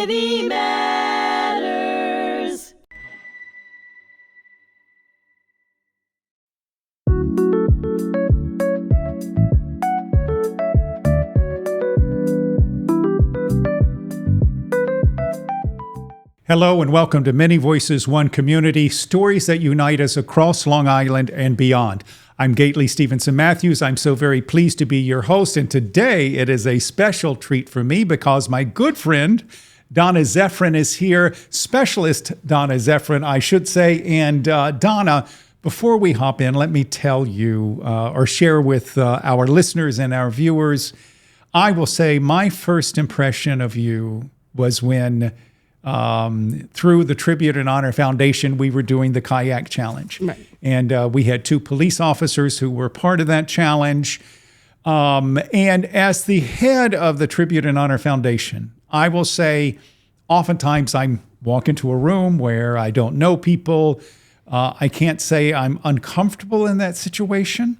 Community Matters. Hello and welcome to Many Voices, One Community, stories that unite us across Long Island and beyond. I'm Gaitley Stevenson-Mathews. I'm so very pleased to be your host, and today it is a special treat for me because my good friend Donna Zephrine is here, specialist Donna Zephrine, I should say. And Donna, before we hop in, let me tell you or share with our listeners and our viewers, I will say my first impression of you was when through the Tribute and Honor Foundation, we were doing the kayak challenge. Right. And we had two police officers who were part of that challenge. And as the head of the Tribute and Honor Foundation, I will say oftentimes I walk into a room where I don't know people. I can't say I'm uncomfortable in that situation,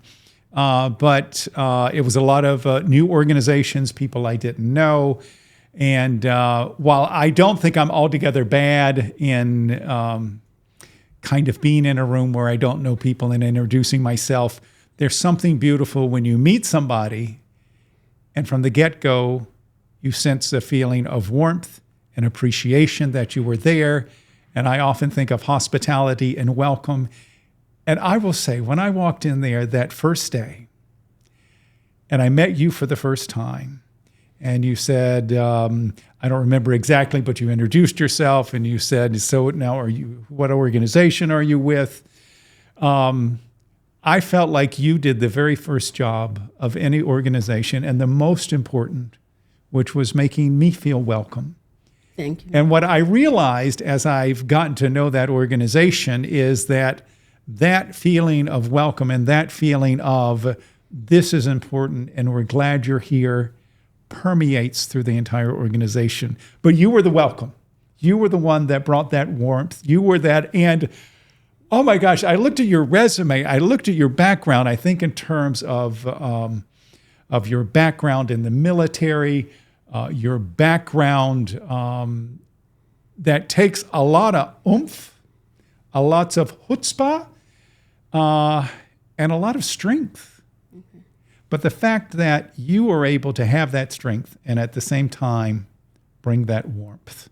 but it was a lot of new organizations, people I didn't know. And while I don't think I'm altogether bad in kind of being in a room where I don't know people and introducing myself, there's something beautiful when you meet somebody and from the get-go, you sense a feeling of warmth and appreciation that you were there. And I often think of hospitality and welcome. And I will say, when I walked in there that first day and I met you for the first time, and you said, I don't remember exactly, but you introduced yourself and you said, so now what organization are you with? I felt like you did the very first job of any organization and the most important, which was making me feel welcome. Thank you. And what I realized as I've gotten to know that organization is that feeling of welcome and that feeling of this is important and we're glad you're here permeates through the entire organization. But you were the welcome. You were the one that brought that warmth. You were that. And oh my gosh, I looked at your resume. I looked at your background, I think in terms of your background in the military, your background that takes a lot of oomph, a lot of chutzpah, and a lot of strength. But the fact that you are able to have that strength and at the same time bring that warmth,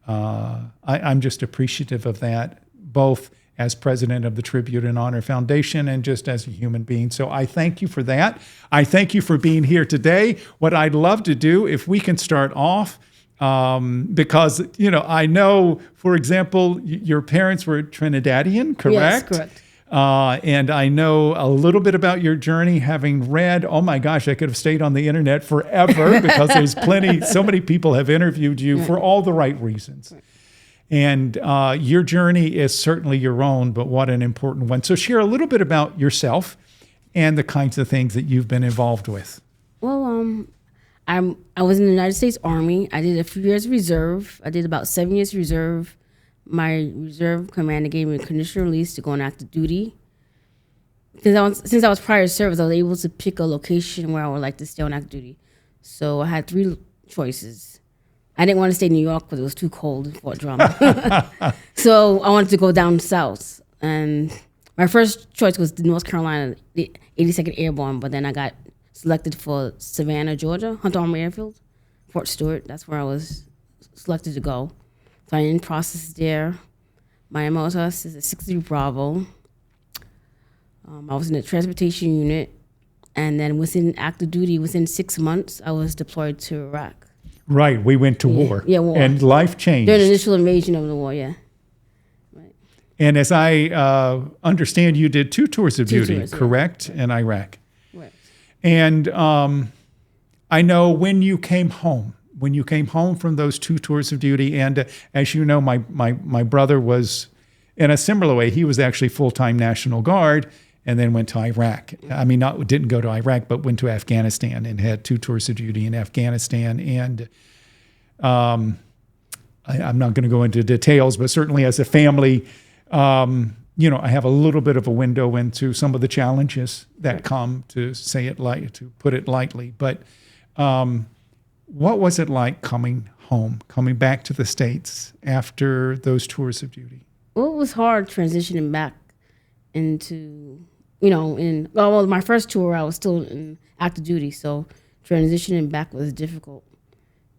I'm just appreciative of that, both as president of the Tribute and Honor Foundation and just as a human being. So I thank you for that. I thank you for being here today. What I'd love to do, if we can start off, because, I know, for example, your parents were Trinidadian, correct? Yes, correct. And I know a little bit about your journey, having read, oh my gosh, I could have stayed on the internet forever because there's so many people have interviewed you for all the right reasons. And your journey is certainly your own, but what an important one. So share a little bit about yourself and the kinds of things that you've been involved with. Well, I was in the United States Army. I did a few years reserve. I did about 7 years reserve. My reserve commander gave me a conditional release to go on active duty. Since I was prior to service, I was able to pick a location where I would like to stay on active duty. So I had three choices. I didn't want to stay in New York because it was too cold for drama. So I wanted to go down south. And my first choice was North Carolina, the 82nd Airborne, but then I got selected for Savannah, Georgia, Hunt Armory Airfield, Fort Stewart. That's where I was selected to go. So I'm in process there. My MOS is a 63 Bravo. I was in the transportation unit, and then within active duty, within 6 months, I was deployed to Iraq. Right, we went to war. Yeah, war. And life changed. During the initial invasion of the war, yeah. Right. And as I understand, you did two tours of duty, tours, correct, yeah. in Iraq. Right. And I know when you came home from those two tours of duty, and as you know, my brother was in a similar way. He was actually full-time National Guard and then went to Iraq. I mean, didn't go to Iraq, but went to Afghanistan and had two tours of duty in Afghanistan. And I'm not going to go into details, but certainly as a family, I have a little bit of a window into some of the challenges that come, to put it lightly. But what was it like coming home, coming back to the States after those tours of duty? Well, it was hard transitioning back into, well, my first tour, I was still in active duty. So transitioning back was difficult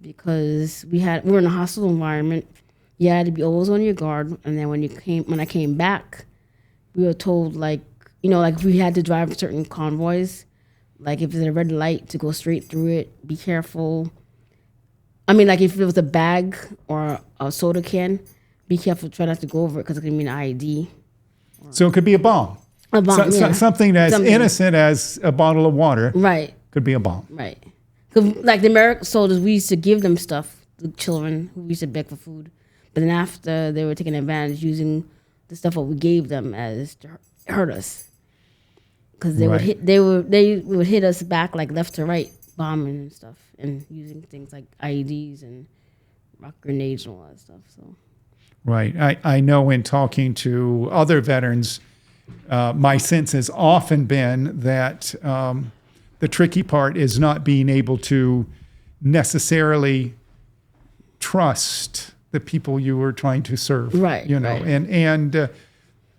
because we're in a hostile environment. You had to be always on your guard. And then when I came back, we were told if we had to drive certain convoys, like if there's a red light to go straight through it, be careful. I mean, like if it was a bag or a soda can, be careful, try not to go over it because it could mean IED. So it could be a bomb. A bomb, something as innocent as a bottle of water. Right. Could be a bomb. Right. 'Cause, like the American soldiers, we used to give them stuff, the children who used to beg for food. But then after, they were taking advantage using the stuff that we gave them as to hurt us. Because they would hit us back like left to right, bombing and stuff, and using things like IEDs and rock grenades and all that stuff. So. Right. I know in talking to other veterans, my sense has often been that the tricky part is not being able to necessarily trust the people you were trying to serve. Right. Right. And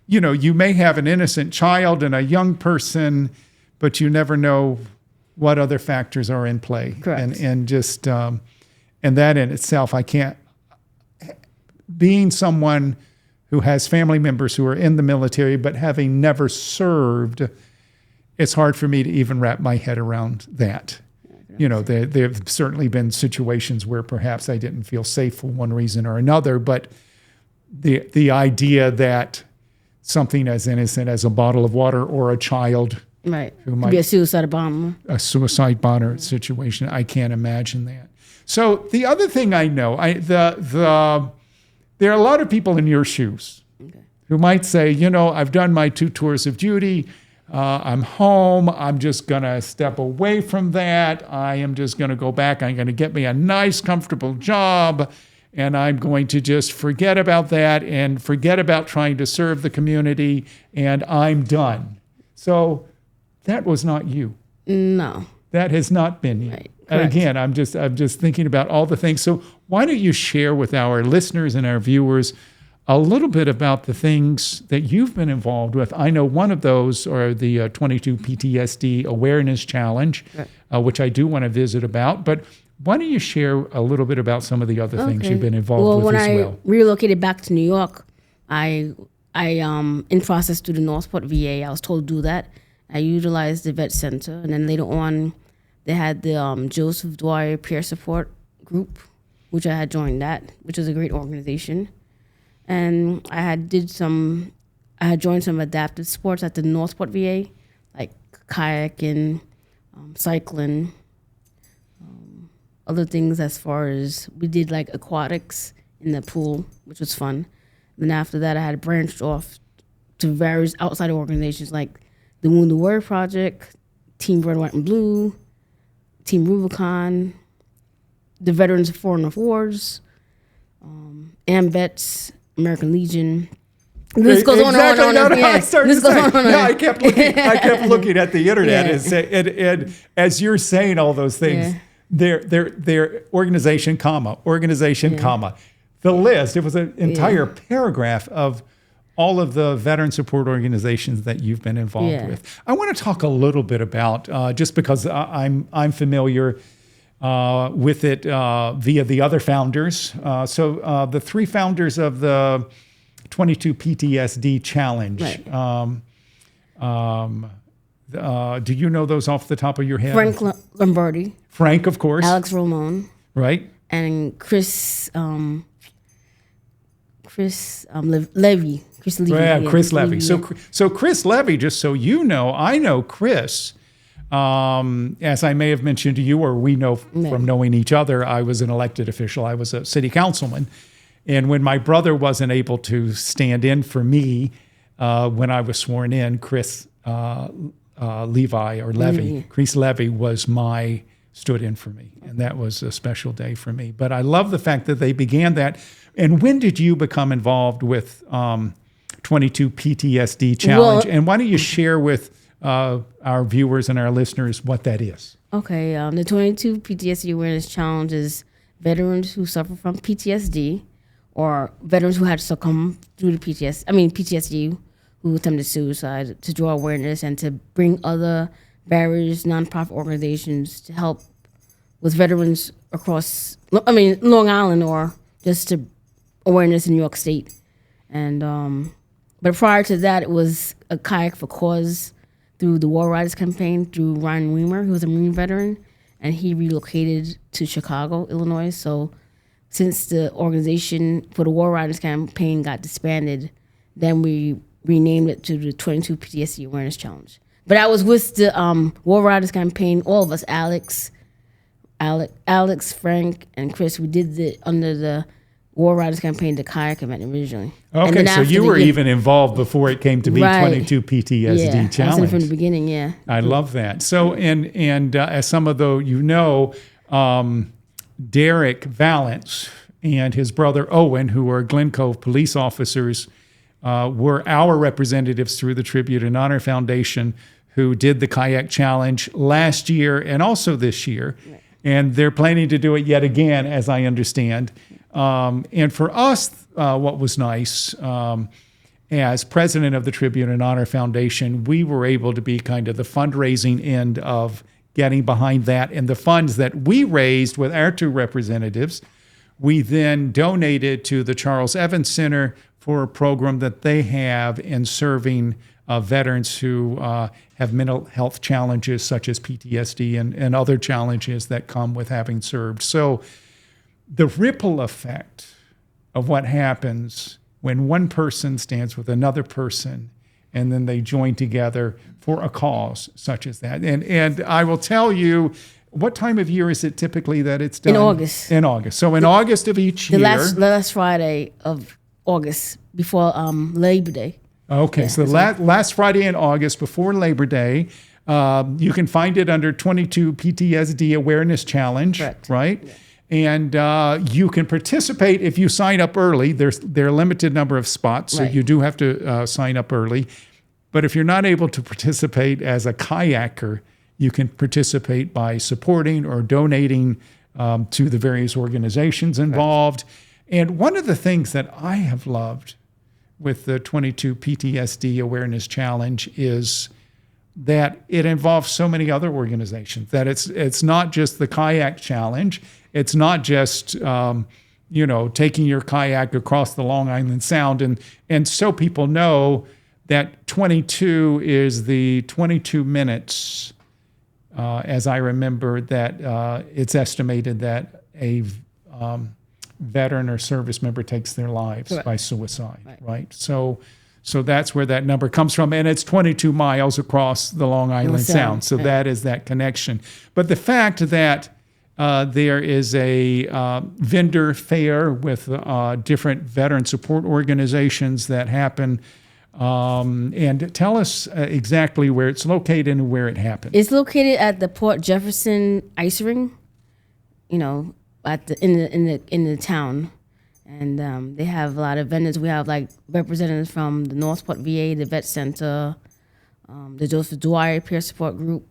you may have an innocent child and a young person, but you never know what other factors are in play. Correct. And just and that in itself, I can't. Being someone who has family members who are in the military, but having never served, it's hard for me to even wrap my head around that. There have certainly been situations where perhaps I didn't feel safe for one reason or another, but the idea that something as innocent as a bottle of water or a child who might be a suicide bomber, situation, I can't imagine that. So the other thing I know, there are a lot of people in your shoes who might say, I've done my 2 tours of duty. I'm home. I'm just going to step away from that. I am just going to go back. I'm going to get me a nice, comfortable job. And I'm going to just forget about that and forget about trying to serve the community. And I'm done. So that was not you. No. That has not been you. Right. And again, I'm just thinking about all the things. So why don't you share with our listeners and our viewers a little bit about the things that you've been involved with? I know one of those are the 22 PTSD Awareness Challenge, which I do want to visit about. But why don't you share a little bit about some of the other things you've been involved with as well? When I relocated back to New York, I in process through the Northport VA. I was told to do that. I utilized the vet center, and then later on, they had the Joseph Dwyer Peer Support Group, which I had joined that, which was a great organization. And I had joined some adaptive sports at the Northport VA, like kayaking, cycling, other things as far as we did like aquatics in the pool, which was fun. Then after that, I had branched off to various outside organizations like the Wounded Warrior Project, Team Red, White, and Blue, Team Rubicon, the Veterans of Foreign Wars, AMVETS, American Legion. This goes on and on. I kept looking at the internet and as you're saying all those things, their organization, comma. The list, it was an entire paragraph of all of the veteran support organizations that you've been involved with. I want to talk a little bit about, just because I'm familiar with it via the other founders. So the 3 founders of the 22 PTSD Challenge. Right. Do you know those off the top of your head? Frank Lombardi. Frank, of course. Alex Ramon. Right. And Chris Levy. Chris Levy. Yeah, Chris Levy. So Chris Levy, just so you know, I know Chris. As I may have mentioned to you, or we know from knowing each other, I was an elected official. I was a city councilman. And when my brother wasn't able to stand in for me when I was sworn in, Chris Chris Levy stood in for me. And that was a special day for me. But I love the fact that they began that. And when did you become involved with 22 PTSD Challenge? And why don't you share with our viewers and our listeners what that is. Okay, the 22 PTSD Awareness Challenge is veterans who suffer from PTSD or veterans who had succumbed through the PTSD who attempted suicide, to draw awareness and to bring other various nonprofit organizations to help with veterans across, Long Island, or just to awareness in New York State. And but prior to that, it was a Kayak for Cause through the War Riders campaign through Ryan Weimer, who was a Marine veteran, and he relocated to Chicago, Illinois. So since the organization for the War Riders campaign got disbanded, then we renamed it to the 22 PTSD Awareness Challenge. But I was with the War Riders campaign, all of us, Alex, Frank, and Chris. We did it under the War Riders campaign, the kayak event originally. Okay, so you were even involved before it came to be 22 PTSD Challenge. I was in from the beginning, yeah. I love that. So, and as some of Derek Valance and his brother Owen, who are Glen Cove police officers, were our representatives through the Tribute and Honor Foundation, who did the kayak challenge last year and also this year. Right. And they're planning to do it yet again, as I understand. And for us, what was nice, as president of the Tribute and Honor Foundation, we were able to be kind of the fundraising end of getting behind that. And the funds that we raised with our two representatives, we then donated to the Charles Evans Center for a program that they have in serving veterans who have mental health challenges such as PTSD and other challenges that come with having served. So the ripple effect of what happens when one person stands with another person and then they join together for a cause such as that. And I will tell you, what time of year is it typically that it's done? In August. In August. So in August of each year. The last Friday of August before Labor Day. Okay, yeah, so last Friday in August before Labor Day. You can find it under 22 PTSD Awareness Challenge, correct, right? Yeah. And you can participate if you sign up early. There are a limited number of spots, so right, you do have to sign up early. But if you're not able to participate as a kayaker, you can participate by supporting or donating to the various organizations involved. Right. And one of the things that I have loved with the 22 PTSD Awareness Challenge is that it involves so many other organizations, that it's not just the kayak challenge. It's not just, taking your kayak across the Long Island Sound. And so people know that 22 is the 22 minutes, as I remember, that it's estimated that a veteran or service member takes their lives correct, by suicide, right? So that's where that number comes from. And it's 22 miles across the Long Island Sound. So that is that connection. But the fact that there is a vendor fair with different veteran support organizations that happen. And tell us exactly where it's located and where it happened. It's located at the Port Jefferson Ice Ring, in the town. And they have a lot of vendors. We have like representatives from the Northport VA, the Vet Center, the Joseph Dwyer Peer Support Group.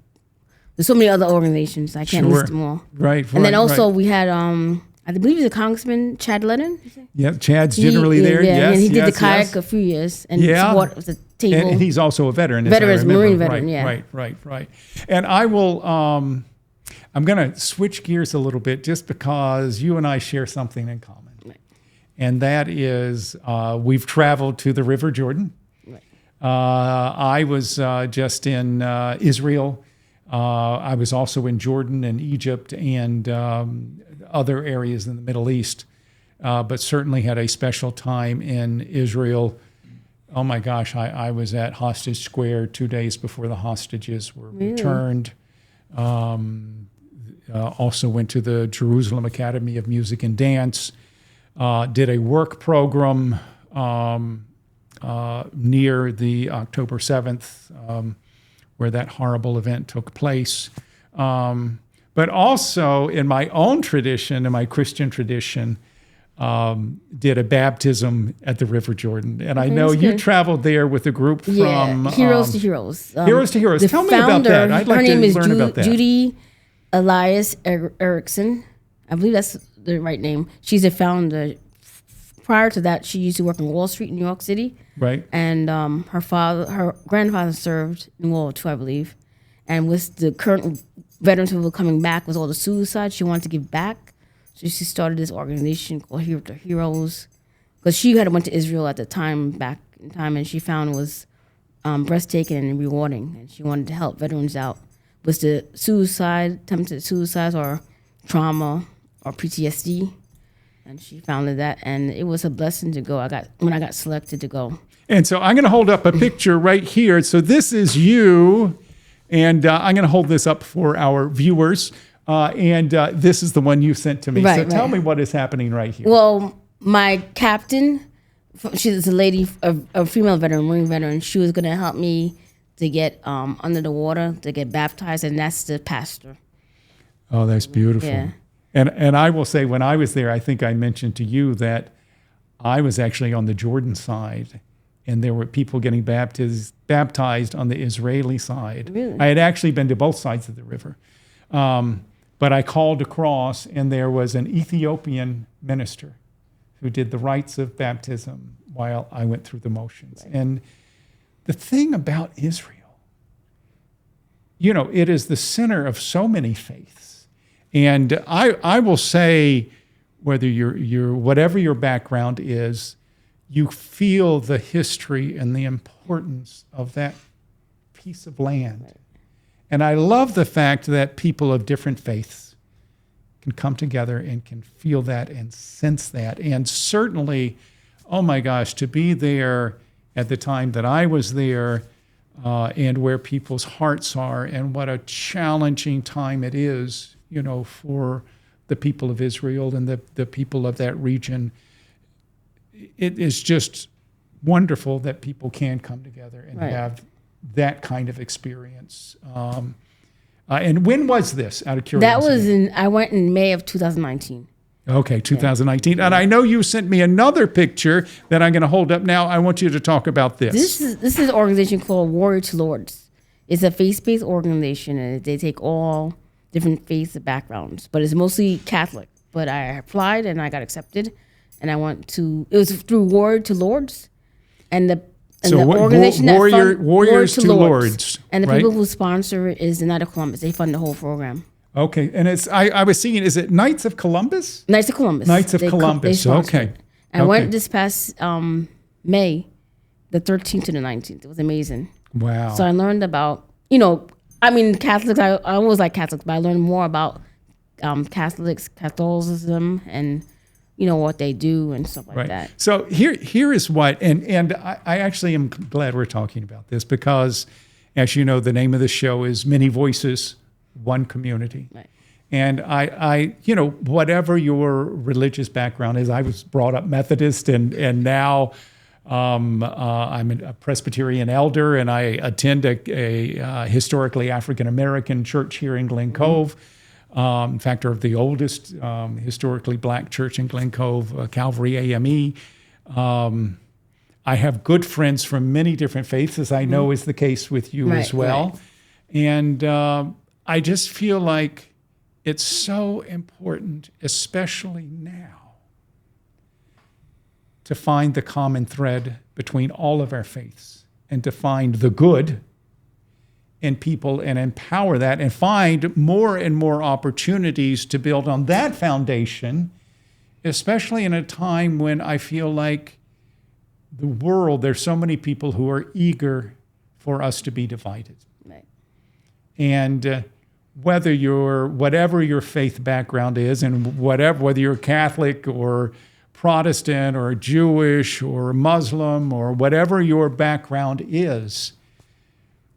There's so many other organizations. I can't list them all. Right. And then also we had, I believe he's a Congressman, Chad Lennon. Yeah, Chad's generally there. Yeah, yes, and he did yes, the kayak yes. a few years and support the table. And he's also a veteran. Marine veteran, yeah. Right. And I will, I'm going to switch gears a little bit just because you and I share something in common. Right. And that is we've traveled to the River Jordan. Right. I was just in Israel. I was also in Jordan and Egypt and other areas in the Middle East, but certainly had a special time in Israel. Oh my gosh, I was at Hostage Square 2 days before the hostages were returned. Also went to the Jerusalem Academy of Music and Dance, did a work program near the October 7th, where that horrible event took place. But also in my own tradition, in my Christian tradition, did a baptism at the River Jordan. And I know that's you good. traveled there with a group from Heroes to Heroes. Heroes to Heroes. The Tell me about that. I'd like her to name is learn about that. Judy Elias Erickson. I believe that's the right name. She's a founder. Prior to that, she used to work in Wall Street, New York City. Right. And her grandfather served in World War II, I believe. And with the current veterans who were coming back, with all the suicides, she wanted to give back. So she started this organization called Heroes to Heroes, because she had went to Israel at the time, back in time, and she found it was breathtaking and rewarding. And she wanted to help veterans out with the attempted suicides or trauma or PTSD. And she founded that, and it was a blessing to go. When I got selected to go. And so I'm going to hold up a picture right here. So this is you, and I'm going to hold this up for our viewers. And this is the one you sent to me. Right, so tell me what is happening right here. Well, my captain, she's a lady, a female veteran, Marine veteran. She was going to help me to get under the water, to get baptized, and that's the pastor. Oh, that's beautiful. Yeah. And I will say, when I was there, I think I mentioned to you that I was actually on the Jordan side, and there were people getting baptized on the Israeli side. Really? I had actually been to both sides of the river. But I called across, and there was an Ethiopian minister who did the rites of baptism while I went through the motions. Right. And the thing about Israel, it is the center of so many faiths. And I will say, whether you're whatever your background is, you feel the history and the importance of that piece of land. Right. And I love the fact that people of different faiths can come together and can feel that and sense that. And certainly, oh my gosh, to be there at the time that I was there, and where people's hearts are, and what a challenging time it is, for the people of Israel and the people of that region. It is just wonderful that people can come together and have that kind of experience. And when was this, out of curiosity? I went in May of 2019. Okay, 2019. Yeah. And I know you sent me another picture that I'm going to hold up now. I want you to talk about this. This is an organization called Warrior to Lords. It's a faith-based organization, and they take all different faiths and backgrounds, but it's mostly Catholic. But I applied and I got accepted, and it was through Warrior to Lords, and the organization Warriors to Lords. And the right? people who sponsor it is the Knights of Columbus. They fund the whole program. Okay, and I was seeing, is it Knights of Columbus? Knights of Columbus. Knights of Columbus. Okay. I went this past May, the 13th to the 19th. It was amazing. Wow. So I learned about, Catholics, I always like Catholics, but I learned more about Catholicism, and, what they do and stuff like that. So here is what, and I actually am glad we're talking about this, because, as you know, the name of the show is Many Voices, One Community. Right. And I whatever your religious background is, I was brought up Methodist, and now I'm a Presbyterian elder, and I attend a historically African-American church here in Glen Cove. In fact, of the oldest historically black church in Glen Cove, Calvary AME. I have good friends from many different faiths, as I know is the case with you as well. Right. And I just feel like it's so important, especially now, to find the common thread between all of our faiths, and to find the good in people and empower that, and find more and more opportunities to build on that foundation, especially in a time when I feel like the world, there's so many people who are eager for us to be divided. Right. And whatever your faith background is, and whether you're Catholic or Protestant or Jewish or Muslim or whatever your background is,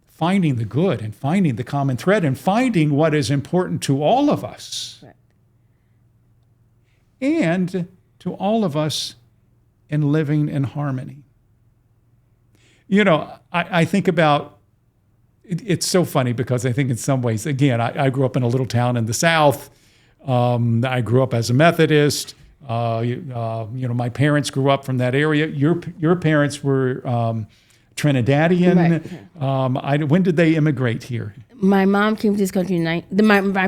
finding the good and finding the common thread and finding what is important to all of us. Right. And to all of us in living in harmony. I think about, it's so funny, because I think in some ways, again, I grew up in a little town in the South. I grew up as a Methodist. My parents grew up from that area. Your parents were Trinidadian. Right. When did they immigrate here? My mom came to this country my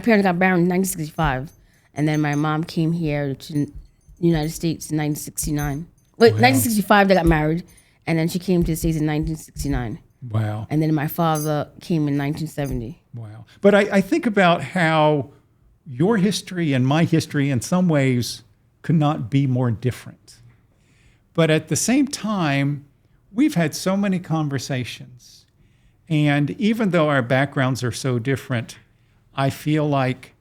parents got married in 1965, and then my mom came here to the United States in 1969. Wait, 1965 they got married, and then she came to the States in 1969. Wow. And then my father came in 1970. Wow. But I think about how your history and my history in some ways could not be more different. But at the same time, we've had so many conversations. And even though our backgrounds are so different, I feel like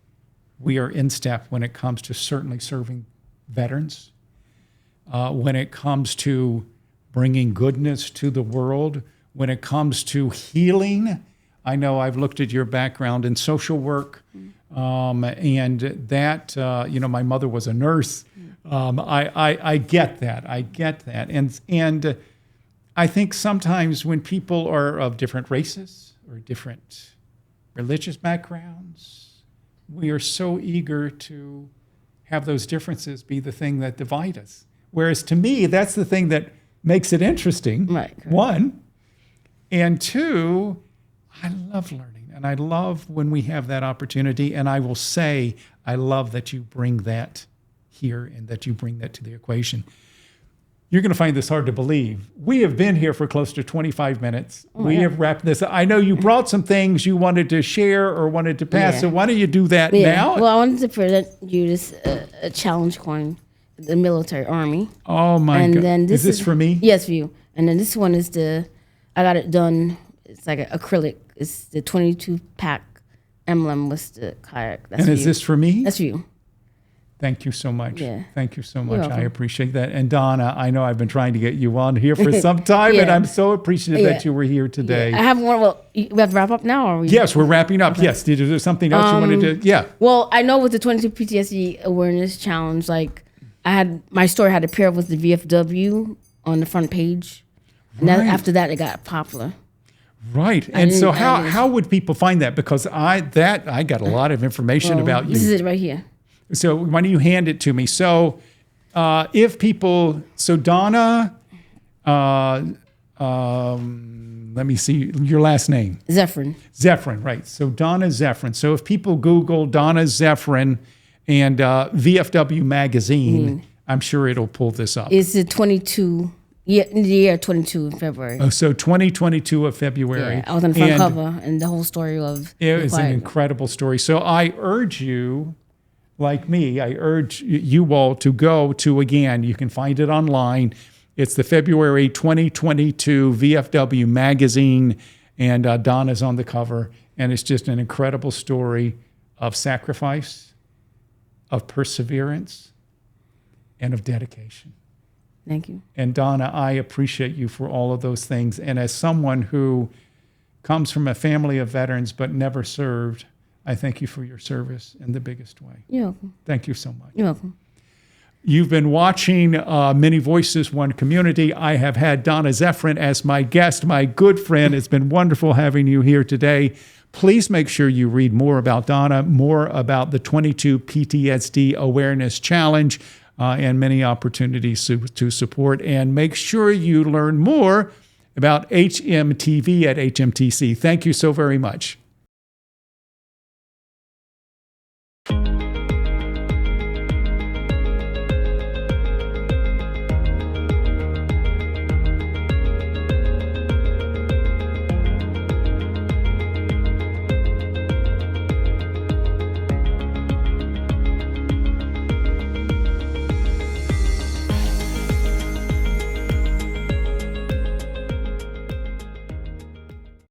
we are in step when it comes to certainly serving veterans, when it comes to bringing goodness to the world, when it comes to healing. I know I've looked at your background in social work, and that, my mother was a nurse. I get that. I get that. And I think sometimes when people are of different races or different religious backgrounds, we are so eager to have those differences be the thing that divide us. Whereas to me, that's the thing that makes it interesting. Right. One. And two, I love learning, and I love when we have that opportunity. And I will say, I love that you bring that here and that you bring that to the equation. You're going to find this hard to believe. We have been here for close to 25 minutes. We have wrapped this up. I know you brought some things you wanted to share or wanted to pass. Yeah. So why don't you do that now? Well, I wanted to present you this a challenge coin, the military army. Oh my God. Then Is this for me? Yes, for you. And then this one is I got it done. It's like an acrylic. It's the 22-pack emblem with the kayak. That's And for is you. this for me? That's for you. Thank you so much. Yeah. Thank you so You're much. I welcome. appreciate that. And Donna, I know I've been trying to get you on here for some time, and Yeah. I'm so appreciative that you were here today. I have one. Well, we have to wrap up now, or we? Yes, we're wrapping up. Yes. Did there something else you wanted to? Yeah. Well, I know with the 22 PTSD awareness challenge, like my story had to pair with the VFW on the front page, and then Right. after that, it got popular. Right. And so didn't- I didn't- how would people find that? Because I got a lot of information about you. This is it right here. So why don't you hand it to me? So if people, so Donna, let me see your last name. Zephrine. Zephrine, right. So Donna Zephrine. So if people Google Donna Zephrine and VFW magazine, I'm sure it'll pull this up. It's the 22. Yeah, in the year 22 in February. Oh, so 2022 of February. Yeah, I was on the front And cover, and the whole story of it was an Quiet. incredible story. So I urge you, like me, I urge you all to go to, again, you can find it online. It's the February 2022 VFW magazine, and Donna's on the cover. And it's just an incredible story of sacrifice, of perseverance, and of dedication. Thank you. And Donna, I appreciate you for all of those things. And as someone who comes from a family of veterans but never served, I thank you for your service in the biggest way. You're welcome. Thank you so much. You're welcome. You've been watching Many Voices, One Community. I have had Donna Zephrine as my guest, my good friend. It's been wonderful having you here today. Please make sure you read more about Donna, more about the 22 PTSD Awareness Challenge, and many opportunities to support. And make sure you learn more about hmTV at HMTC. Thank you so very much.